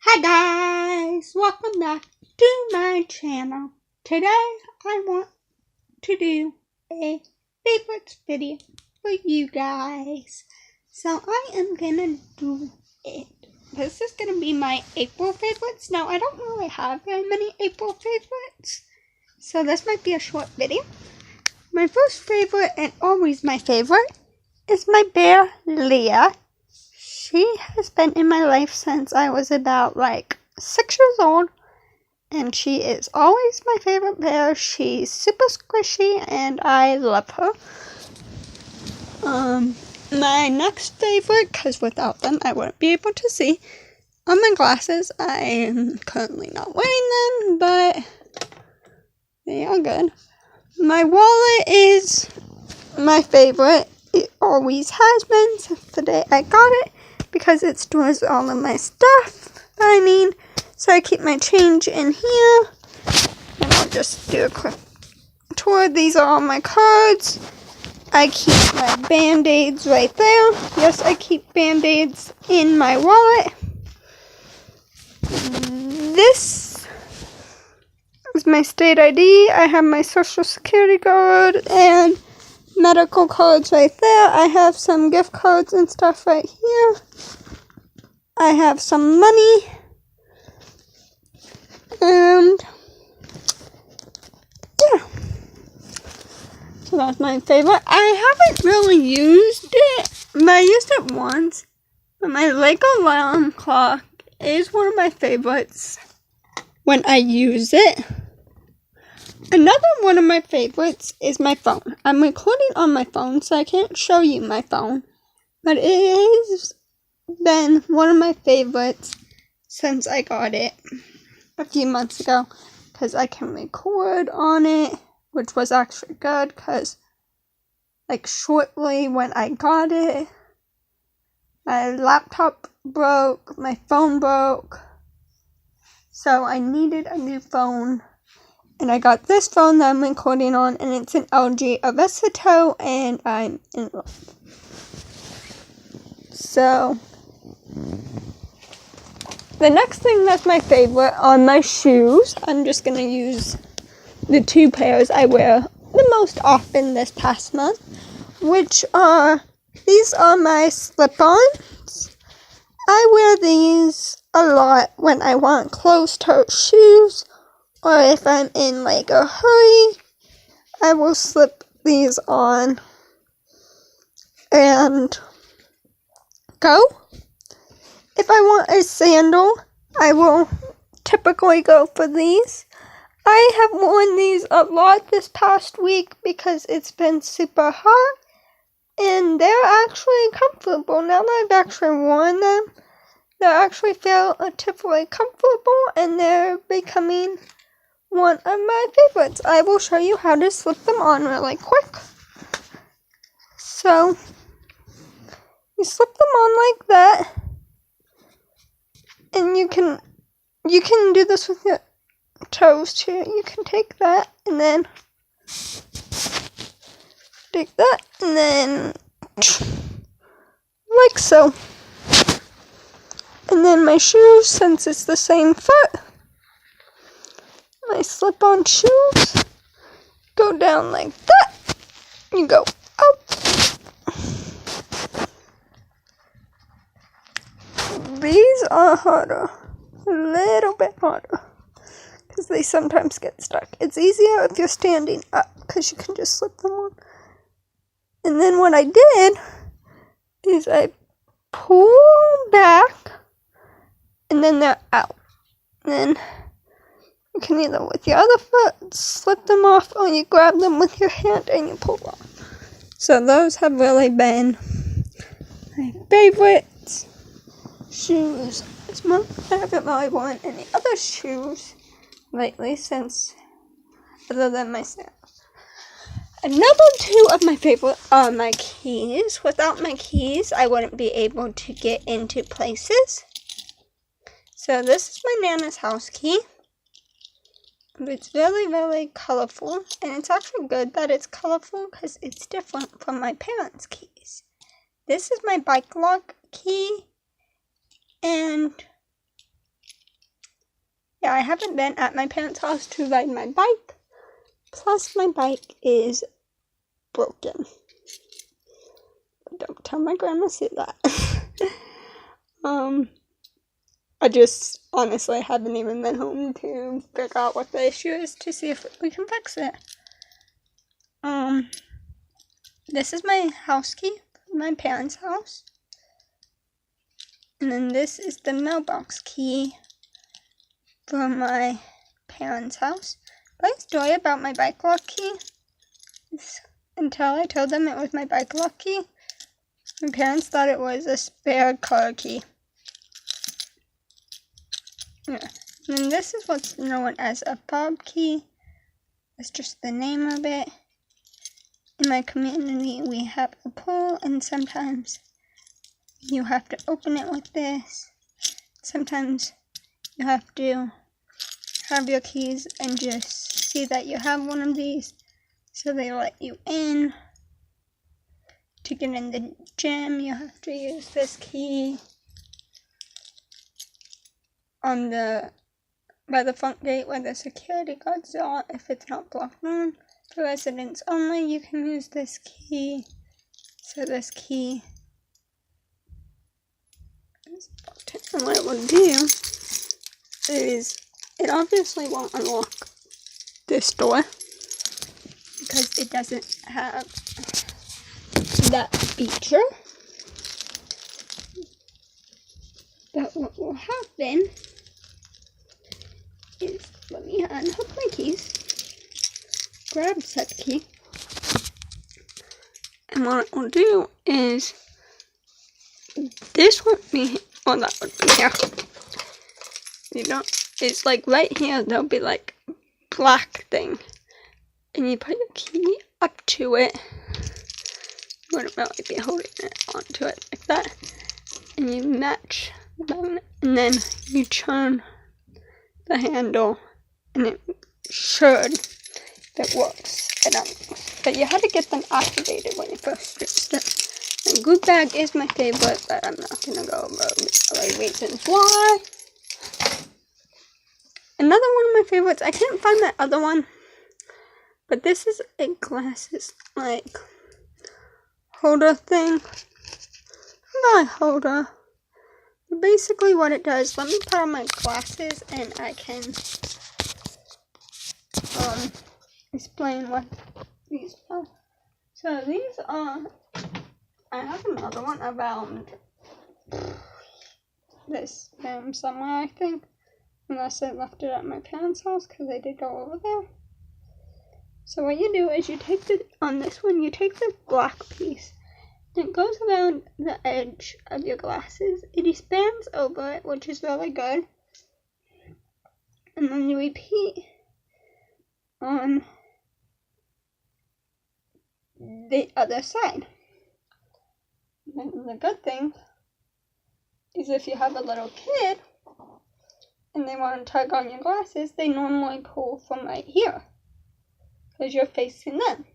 Hi guys, welcome back to my channel. Today I want to do a favorites video for you guys. So I am gonna do it. This is gonna be my April favorites. Now I don't really have very many April favorites, so this might be a short video. My first favorite and always my favorite is my bear Leah. She has been in my life since I was about 6 years old, and she is always my favorite bear. She's super squishy and I love her. My next favorite, because without them I wouldn't be able to see, are my glasses. I am currently not wearing them, but they are good. My wallet is my favorite. It always has been since the day I got it, because it stores all of my stuff. So I keep my change in here. And I'll just do a quick tour. These are all my cards. I keep my band-aids right there. Yes, I keep band-aids in my wallet. This is my state ID. I have my social security card and medical cards right there. I have some gift cards and stuff right here. I have some money. And yeah. So that's my favorite. I haven't really used it, but I used it once. But my Lego alarm clock is one of my favorites when I use it. Another one of my favorites is my phone. I'm recording on my phone, so I can't show you my phone. But it has been one of my favorites since I got it a few months ago, because I can record on it, which was actually good, because shortly when I got it, my laptop broke, my phone broke, so I needed a new phone. And I got this phone that I'm recording on, and it's an LG Avesito, and I'm in love. So, the next thing that's my favorite are my shoes. I'm just going to use the two pairs I wear the most often this past month, which are, these are my slip-ons. I wear these a lot when I want closed-toe shoes, or if I'm in a hurry, I will slip these on and go. If I want a sandal, I will typically go for these. I have worn these a lot this past week because it's been super hot, and they're actually comfortable. Now that I've actually worn them, they actually feel relatively comfortable, and they're becoming one of my favorites. I will show you how to slip them on really quick. So, you slip them on like that, and you can do this with your toes too. You can take that and then take that and then like so. And then my shoes, since it's the same foot, my slip-on shoes go down like that. You go up. These are harder, a little bit harder, because they sometimes get stuck. It's easier if you're standing up, because you can just slip them on. And then what I did is I pull back, and then they're out. And then you can either with your other foot slip them off, or you grab them with your hand and you pull off. So those have really been my favorites shoes. I haven't really worn any other shoes lately, since other than my sandals. Another two of my favorite are my keys. Without my keys, I wouldn't be able to get into places. So this is my Nana's house key. It's really, really colorful, and it's actually good that it's colorful because it's different from my parents' keys. This is my bike lock key, and Yeah, I haven't been at my parents' house to ride my bike. Plus, my bike is broken. Don't tell my grandma that. I just honestly haven't even been home to figure out what the issue is to see if we can fix it. This is my house key for my parents' house. And then this is the mailbox key for my parents' house. My story about my bike lock key is, until I told them it was my bike lock key, my parents thought it was a spare car key. Yeah. And then this is what's known as a fob key. That's just the name of it. In my community, we have a pull, and sometimes you have to open it with this. Sometimes you have to have your keys and just see that you have one of these, so they let you in. To get in the gym, you have to use this key. By the front gate where the security guards are, if it's not blocked on. For residents only, you can use this key. So this key is blocked. And what it will do is, it obviously won't unlock this door because it doesn't have that feature. But what will happen is, let me unhook my keys, grab set key, and what it will do is, this won't be, well, that would be here. You don't, it's like right here, there'll be like black thing, and you put your key up to it. You wouldn't really be holding it onto it like that, and you match the magnet, and then you turn the handle, and it should, if it works, it unlocks. But you had to get them activated when you first used it. And group bag is my favorite, but I'm not gonna go over other reasons why. Another one of my favorites, I couldn't find that other one, but this is a glasses like holder thing. Not a holder. But basically what it does, let me put on my glasses and I can explain what these are. So these are, I have another one around this room somewhere, I think. Unless I left it at my parents' house, because I did go over there. So what you do is you take on this one, you take the black piece, and it goes around the edge of your glasses. It expands over it, which is really good. And then you repeat on the other side. And the good thing is if you have a little kid, and they want to tug on your glasses, they normally pull from right here, because you're facing them.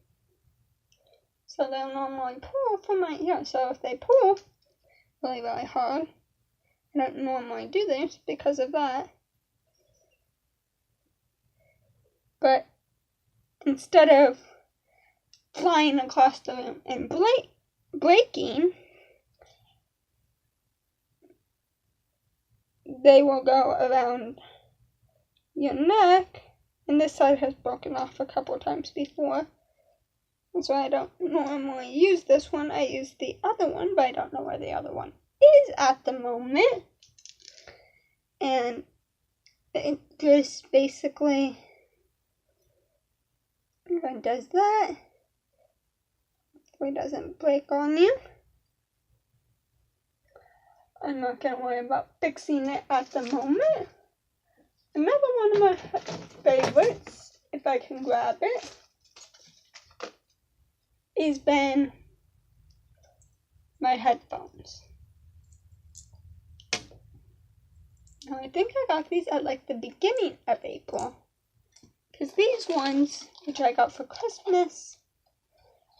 So they'll normally pull from right here. So if they pull really, really hard, I don't normally do this because of that. But instead of flying across the room and breaking, they will go around your neck, and this side has broken off a couple times before. That's why I don't normally use this one. I use the other one, but I don't know where the other one is at the moment. And it just basically does that. Hopefully it doesn't break on you. I'm not going to worry about fixing it at the moment. Another one of my favorites, if I can grab it, has been my headphones. Now I think I got these at like the beginning of April. Because these ones, which I got for Christmas,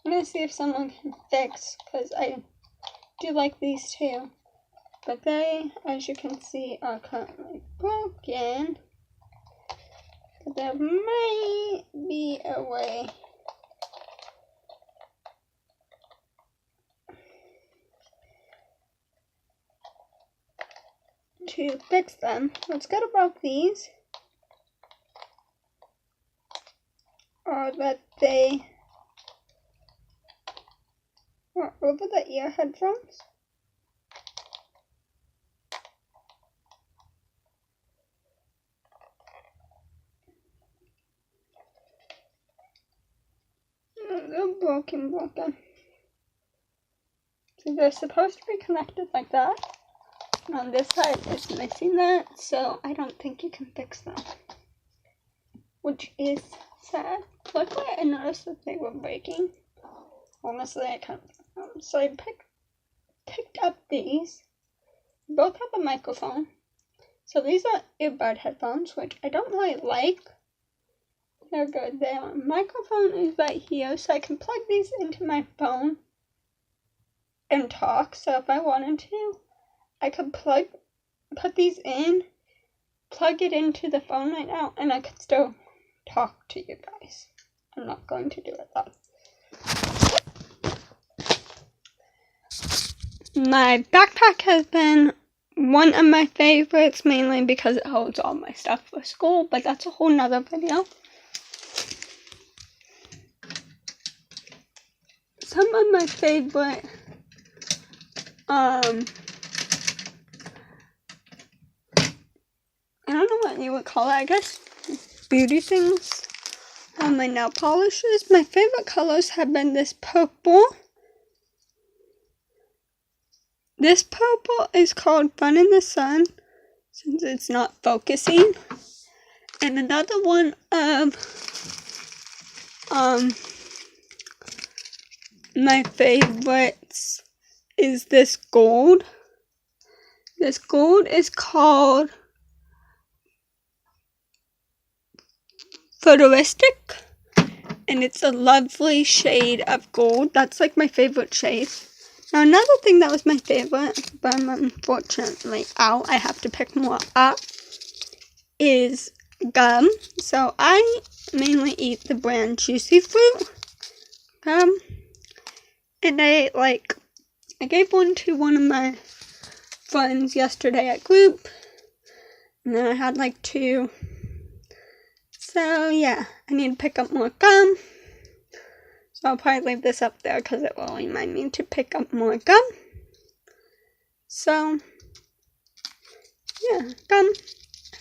I'm going to see if someone can fix, because I do like these too. But they, as you can see, are currently broken. But there may be a way to fix them. What's good about these are that they are over the ear headphones. They're broken. So they're supposed to be connected like that. And on this side, it's missing that, so I don't think you can fix them. Which is sad. Luckily, I noticed that they were breaking. Honestly, I can't. So I picked up these. Both have a microphone. So these are earbud headphones, which I don't really like. They're good. The microphone is right here, so I can plug these into my phone and talk. So if I wanted to, I could put these in, plug it into the phone right now, and I could still talk to you guys. I'm not going to do it though. My backpack has been one of my favorites, mainly because it holds all my stuff for school, but that's a whole nother video. Some of my favorite I don't know what you would call it, I guess beauty things on my nail polishes. My favorite colors have been this purple. This purple is called Fun in the Sun, since it's not focusing. And another one of my favorites is this gold. This gold is called Futuristic, and it's a lovely shade of gold. That's like my favorite shade. Now another thing that was my favorite, but I'm unfortunately out, I have to pick more up, is gum. So I mainly eat the brand Juicy Fruit gum, and I gave one to one of my friends yesterday at group, and then I had like 2. So yeah, I need to pick up more gum. So I'll probably leave this up there because it will remind me to pick up more gum. So yeah, gum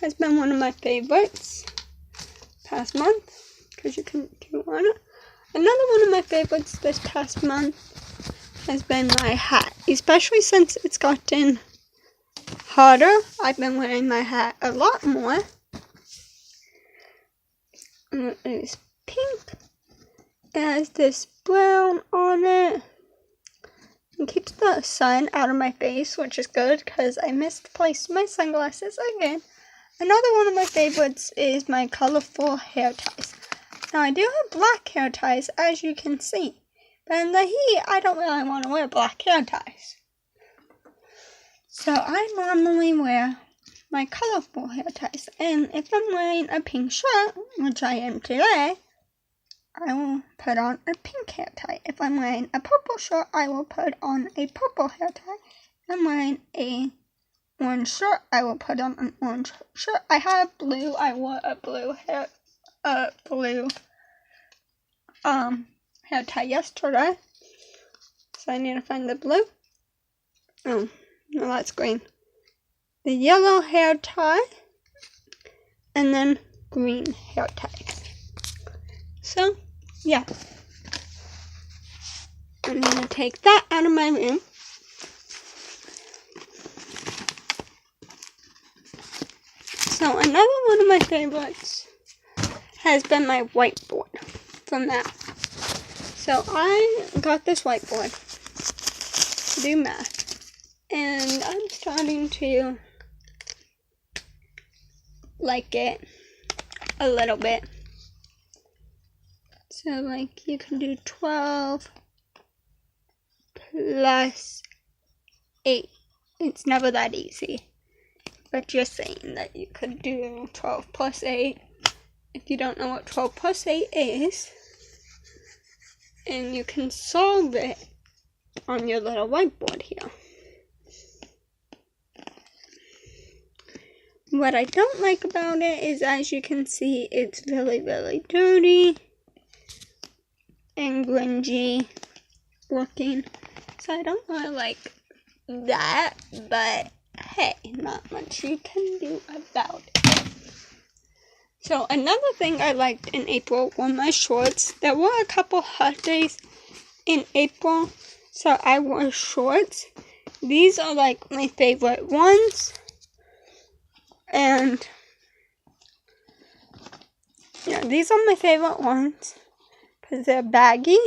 has been one of my favorites past month because you can do on it. Another one of my favorites this past month has been my hat, especially since it's gotten hotter. I've been wearing my hat a lot more. And it is pink. It has this brown on it. It keeps the sun out of my face, which is good because I misplaced my sunglasses again. Another one of my favorites is my colorful hair ties. Now I do have black hair ties, as you can see. But in the heat, I don't really want to wear black hair ties. So I normally wear my colorful hair ties. And if I'm wearing a pink shirt, which I am today, I will put on a pink hair tie. If I'm wearing a purple shirt, I will put on a purple hair tie. If I'm wearing a orange shirt, I will put on an orange shirt. I have blue. I wore a blue hair tie yesterday. So I need to find the blue. Oh, no, that's green. The yellow hair tie, and then green hair ties. So, yeah. I'm going to take that out of my room. So, another one of my favorites has been my whiteboard from that. So, I got this whiteboard to do math, and I'm starting to like it a little bit. So like you can do 12 plus 8. It's never that easy. But just saying that you could do 12 plus 8 if you don't know what 12 plus 8 is, and you can solve it on your little whiteboard here. What I don't like about it is, as you can see, it's really, really dirty and grungy looking. So I don't really like that, but hey, not much you can do about it. So another thing I liked in April were my shorts. There were a couple hot days in April, so I wore shorts. These are like my favorite ones. And yeah, these are my favorite ones because they're baggy.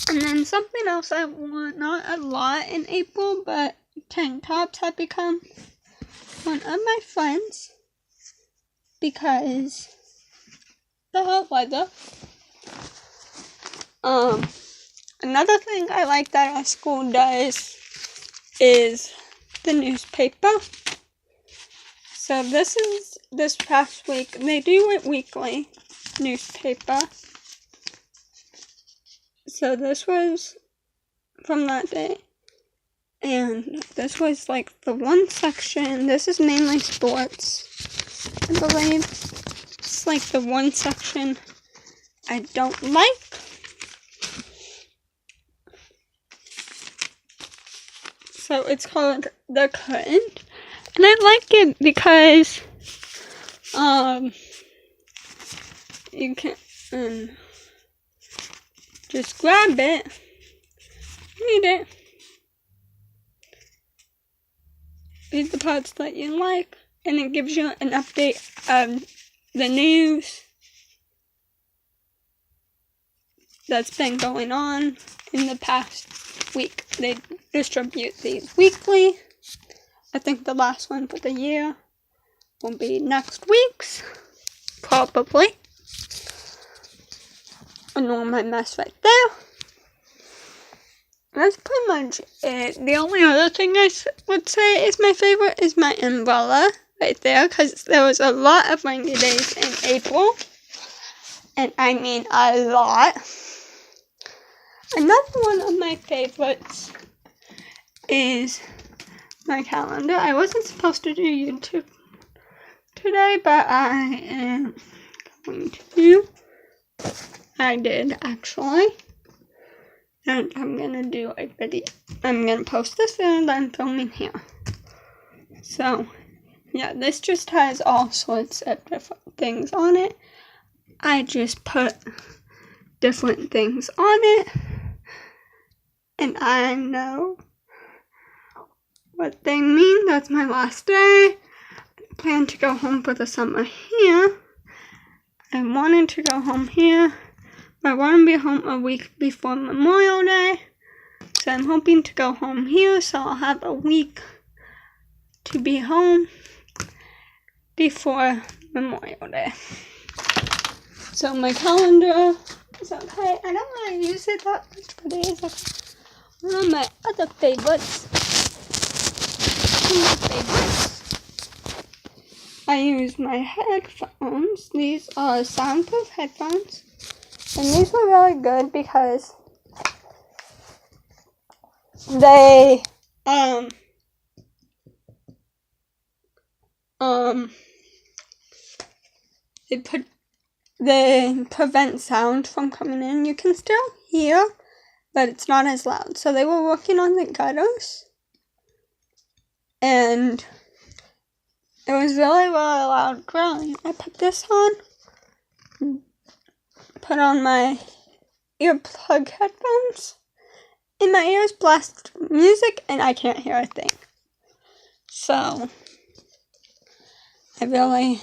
And then something else I wore, not a lot in April, but tank tops have become one of my friends because the hot weather. Another thing I like that our school does is the newspaper. So this past week, they do it weekly, newspaper. So this was from that day, and this was like the one section. This is mainly sports, I believe. It's like the one section I don't like. So it's called The Current, and I like it because you can just grab it, read the parts that you like, and it gives you an update of the news that's been going on in the past week. They distribute these weekly. I think the last one for the year will be next week's, probably. Ignore my mess right there. That's pretty much it. The only other thing I would say is my favorite is my umbrella right there, because there was a lot of rainy days in April, and I mean a lot. Another one of my favorites is my calendar. I wasn't supposed to do YouTube today, but I am going to. I did, actually. And I'm gonna do a video. I'm gonna post this video that I'm filming here. So, yeah, this just has all sorts of different things on it. I just put different things on it. And I know what they mean. That's my last day. I plan to go home for the summer here. I wanted to go home here. I want to be home a week before Memorial Day, so I'm hoping to go home here, so I'll have a week to be home before Memorial Day. So my calendar is okay. I don't really use it that much, but it is okay. One of my other favorites. I use my headphones. These are soundproof headphones. And these were really good because they they prevent sound from coming in. You can still hear, but it's not as loud. So they were working on the gutters, and it was really, really loud growling. I put this on, put on my earplug headphones, and my ears blast music, and I can't hear a thing. So I really like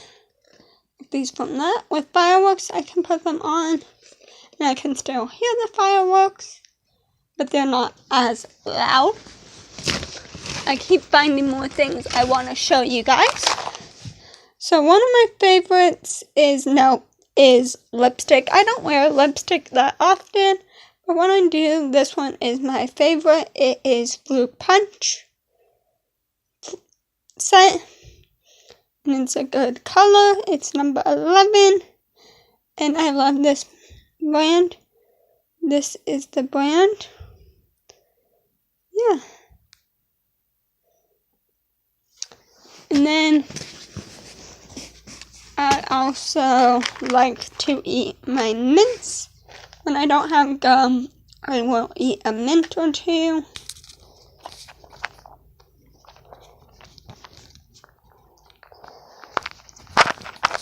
these from that. With fireworks, I can put them on, and I can still hear the fireworks, but they're not as loud. I keep finding more things I want to show you guys. So one of my favorites is lipstick. I don't wear lipstick that often, but when I do, this one is my favorite. It is Fruit Punch scent. And it's a good color. It's number 11. And I love this brand. This is the brand. Yeah. And then I also like to eat my mints. When I don't have gum, I will eat a mint or two.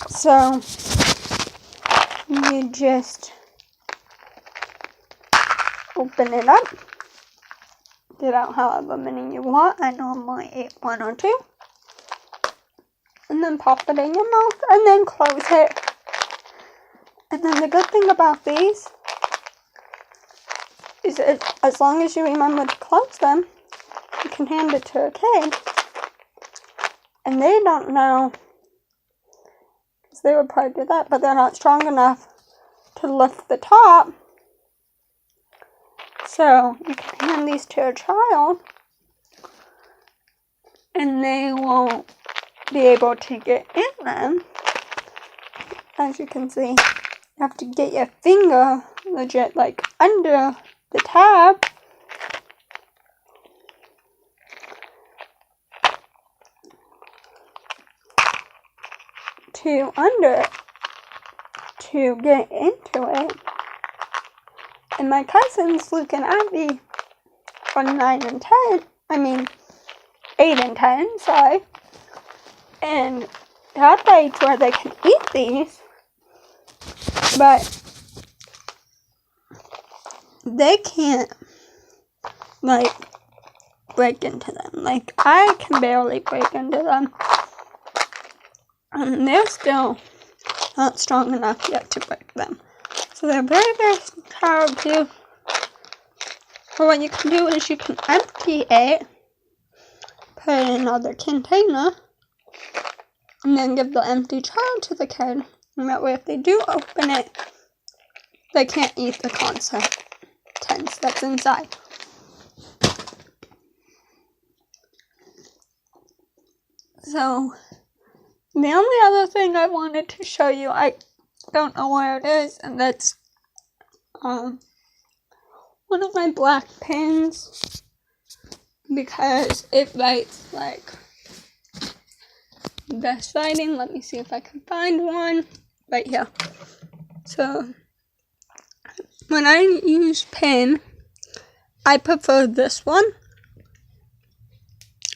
So you just open it up, get out however many you want. I normally eat one or two. And then pop it in your mouth and then close it. And then the good thing about these is that as long as you remember to close them, you can hand it to a kid. And they don't know, because they would probably do that, but they're not strong enough to lift the top. So you can hand these to a child and they won't be able to get in them. As you can see, you have to get your finger legit like under the tab to under it to get into it. And my cousins Luke and Abby are 9 and 10. I mean 8 and 10, sorry. And they're at the age where they can eat these, but they can't, like, break into them. Like, I can barely break into them. And they're still not strong enough yet to break them. So they're very, very hard to. But what you can do is you can empty it, put it in another container, and then give the empty child to the kid. And that way if they do open it, they can't eat the contents that's inside. So, the only other thing I wanted to show you, I don't know where it is, and that's one of my black pins, because it writes like best writing. Let me see if I can find one right here. So when I use pen, I prefer this one.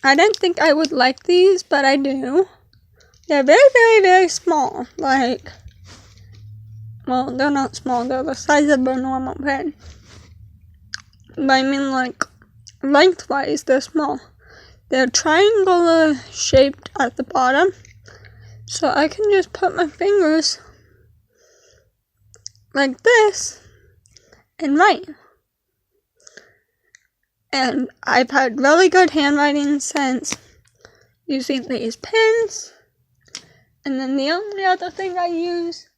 I didn't think I would like these, but I do. They're very, very, very small. Like, well, they're not small. They're the size of a normal pen. But I mean, like, lengthwise, they're small. They're triangular shaped at the bottom. So I can just put my fingers like this and write. And I've had really good handwriting since using these pens. And then the only other thing I use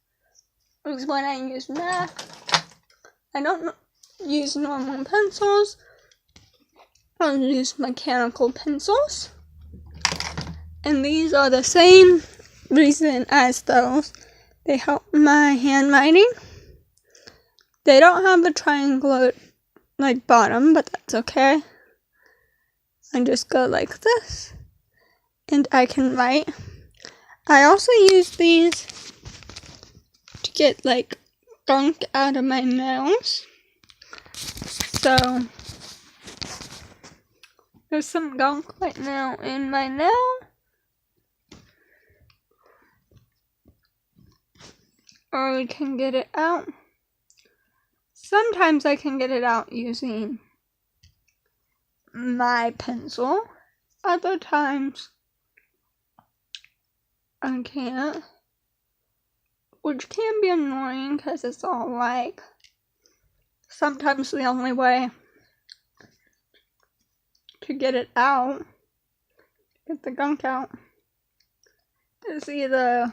is when I use math. I don't use normal pencils. I'll use mechanical pencils. And these are the same reason as those. They help my handwriting. They don't have a triangular like bottom, but that's okay. I just go like this and I can write. I also use these to get like gunk out of my nails. So there's some gunk right now in my nail. Or we can get it out. Sometimes I can get it out using my pencil. Other times I can't. Which can be annoying because it's all like, sometimes the only way to get it out, get the gunk out, is either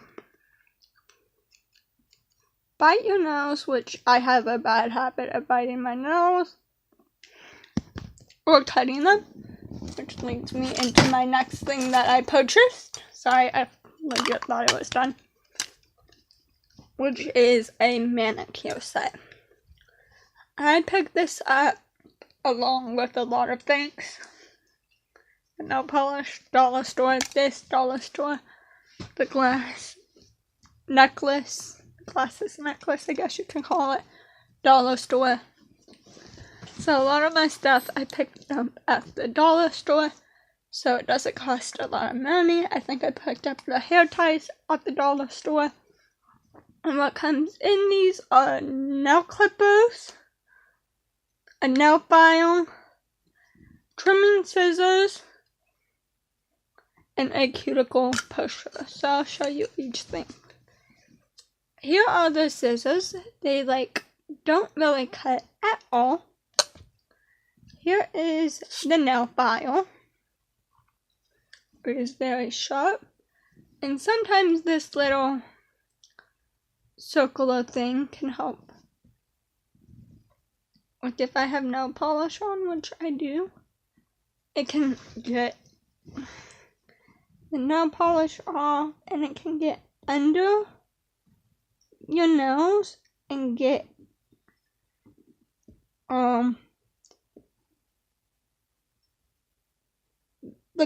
bite your nose, which I have a bad habit of biting my nose, or cutting them, which leads me into my next thing that I purchased. Sorry, I legit thought it was done. Which is a manicure set. I picked this up along with a lot of things. The nail polish, dollar store, this dollar store, the glass necklace, glasses necklace, I guess you can call it, dollar store. So a lot of my stuff I picked up at the dollar store, so it doesn't cost a lot of money. I think I picked up the hair ties at the dollar store. And what comes in these are nail clippers, a nail file, trimming scissors, and a cuticle pusher. So I'll show you each thing. Here are the scissors. They don't really cut at all. Here is the nail file. It is very sharp. And sometimes this little circular thing can help. Like if I have nail polish on, which I do, it can get the nail polish off and it can get under your nails and get the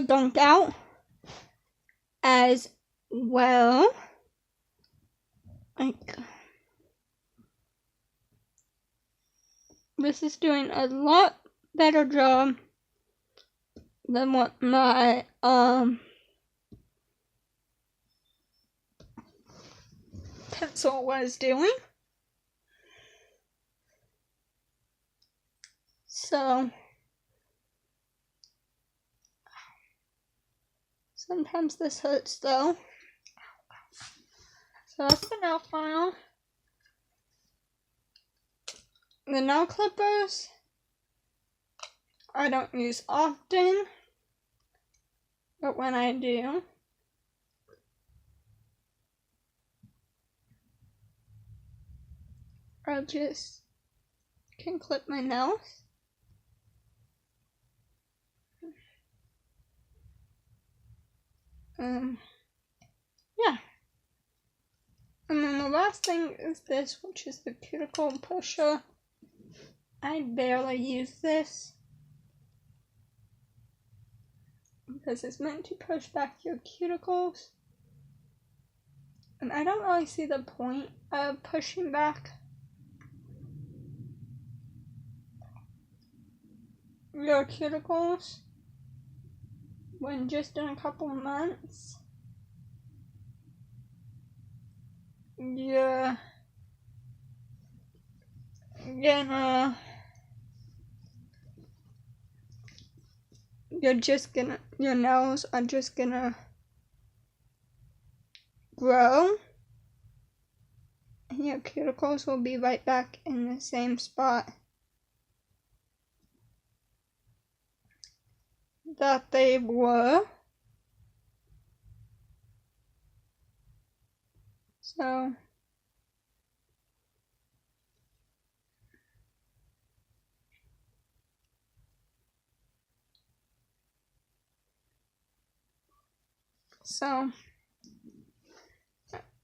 gunk out as well. This is doing a lot better job than what my pencil was doing. So sometimes this hurts though. So that's the nail file. The nail clippers I don't use often, but when I do, I just can clip my nails. Yeah. And then the last thing is this, which is the cuticle pusher. I barely use this because it's meant to push back your cuticles. And I don't really see the point of pushing back your cuticles when just in a couple of months you're your nails are just gonna grow and your cuticles will be right back in the same spot that they were. So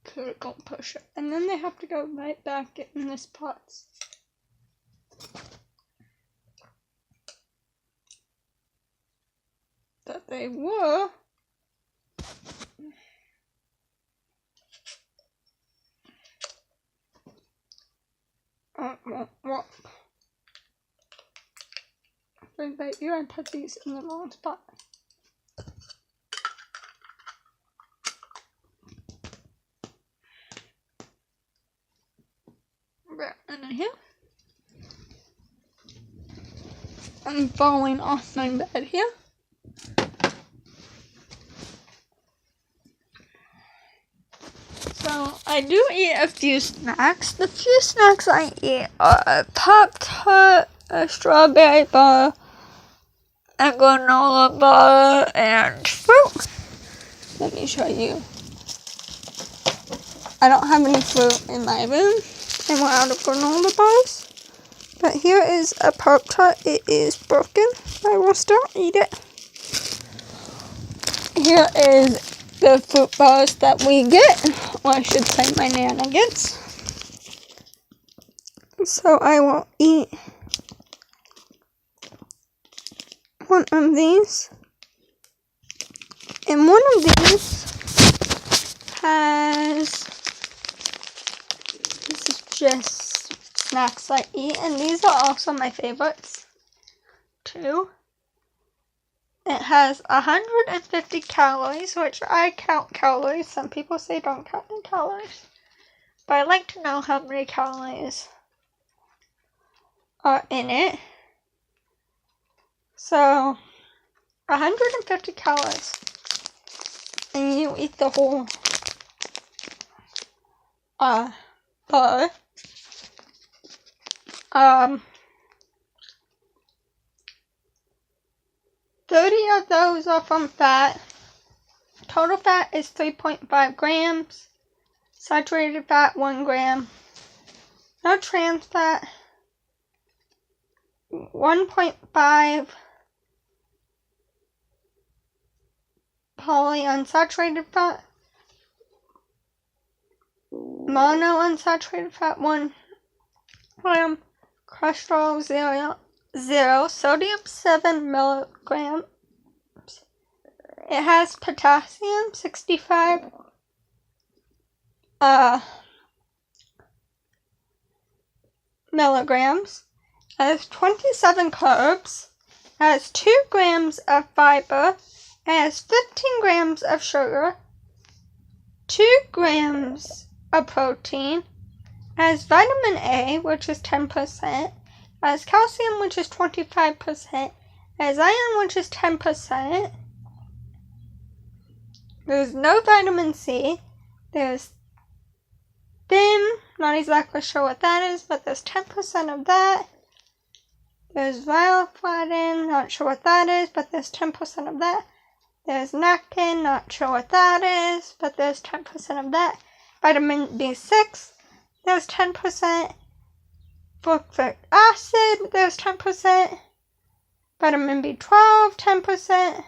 cuticle pusher, and then they have to go right back in the spots that they were. What? I bet you I put these in the wrong spot. Right under here. I'm falling off my bed here. So I do eat a few snacks. The few snacks I eat are a Pop-Tart, a strawberry bar, a granola bar, and fruit. Let me show you. I don't have any fruit in my room, and we're out of granola bars. But here is a Pop-Tart. It is broken. I will still eat it. Here is the fruit bars that we get, or I should say my Nana gets. So I will eat one of these. And one of these has, this is just snacks I eat, and these are also my favorites too. It has 150 calories, which I count calories. Some people say don't count the calories, but I like to know how many calories are in it. So 150 calories, and you eat the whole bar. 30 of those are from fat. Total fat is 3.5 grams. Saturated fat, 1 gram. No trans fat, 1.5 polyunsaturated fat. Monounsaturated fat, 1 gram. Cholesterol, 0. Sodium, 7 milligrams. It has potassium, 65 milligrams. It has 27 carbs. It has 2 grams of fiber. It has 15 grams of sugar. 2 grams of protein. It has vitamin A, which is 10%. It has calcium, which is 25%. It has iron, which is 10%. There's no vitamin C. There's thin, not exactly sure what that is, but there's 10% of that. There's riboflavin, not sure what that is, but there's 10% of that. There's nectin, not sure what that is, but there's 10% of that. Vitamin B6, there's 10%. Fulvic acid, there's 10%. Vitamin B12, 10%.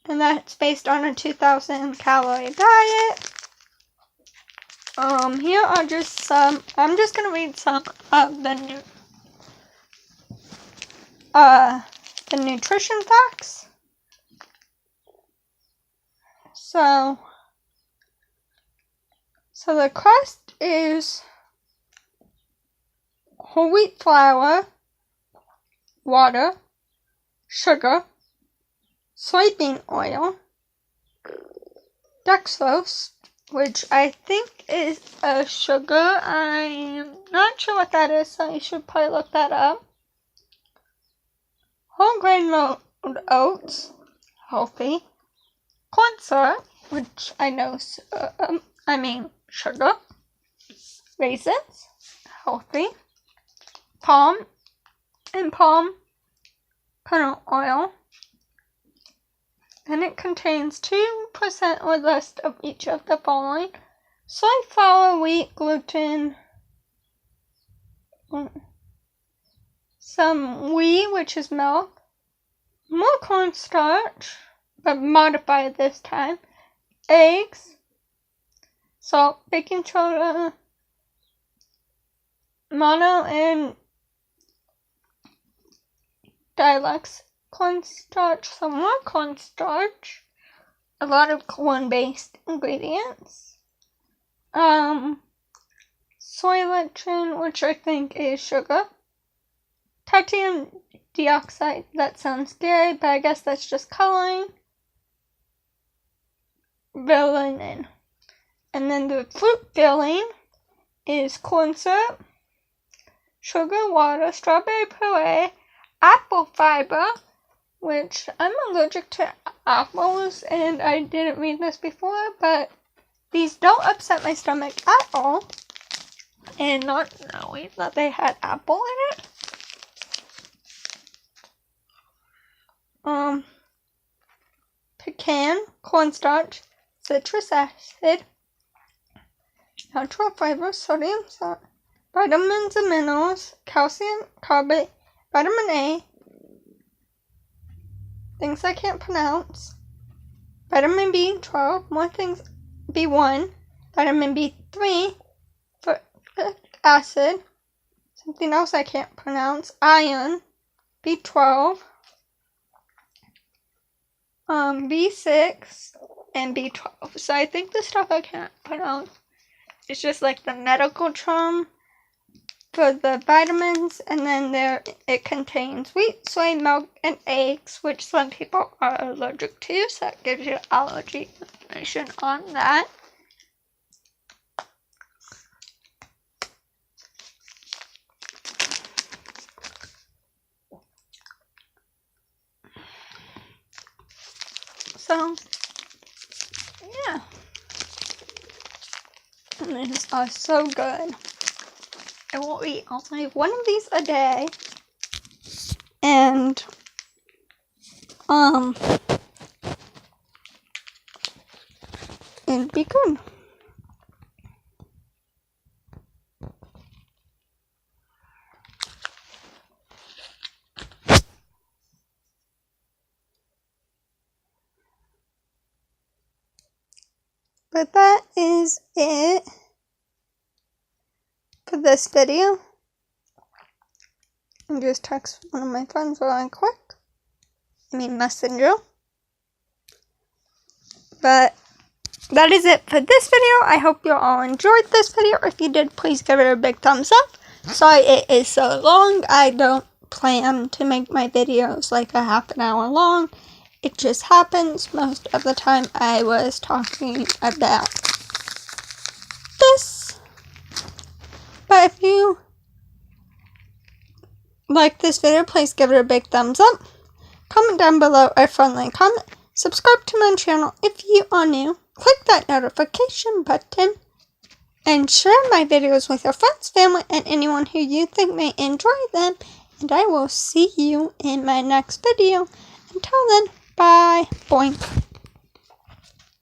And that's based on a 2,000 calorie diet. Here are just some, I'm just going to read some of the nutrition facts. So the crust is whole wheat flour, water, sugar, soybean oil, dextrose, which I think is a sugar. I'm not sure what that is, so you should probably look that up. Whole grain oats, healthy. Corn syrup, which I know, sugar. Raisins, healthy. Palm kernel oil. And it contains 2% or less of each of the following: soy, flour, wheat, gluten, some whey, which is milk, more cornstarch, but modified this time, eggs, salt, baking soda, mono and diluxe cornstarch, some more cornstarch, a lot of corn-based ingredients, soy lecithin, which I think is sugar, titanium dioxide, that sounds scary, but I guess that's just coloring, vanillin. And then the fruit filling is corn syrup, sugar, water, strawberry puree, apple fiber, which I'm allergic to apples, and I didn't read this before, but these don't upset my stomach at all, and not knowing that they had apple in it. Pecan, cornstarch, citrus acid, natural fiber, sodium, salt, vitamins and minerals, calcium, carbonate, vitamin A, things I can't pronounce, vitamin B12, more things, B1, vitamin B3, folic acid, something else I can't pronounce, iron, B12, B6, and B12. So I think the stuff I can't pronounce is just like the medical term for the vitamins, and then it contains wheat, soy, milk, and eggs, which some people are allergic to, so that gives you allergy information on that. So, yeah. And these are so good. I will eat only one of these a day. And, it'd be good. But that is it for this video. I just text one of my friends really quick. Messenger. But that is it for this video. I hope you all enjoyed this video. If you did, please give it a big thumbs up. Sorry it is so long. I don't plan to make my videos like a half an hour long. It just happens. Most of the time I was talking about this. But if you like this video, please give it a big thumbs up. Comment down below a friendly comment. Subscribe to my channel if you are new. Click that notification button. And share my videos with your friends, family, and anyone who you think may enjoy them. And I will see you in my next video. Until then, bye. Boink.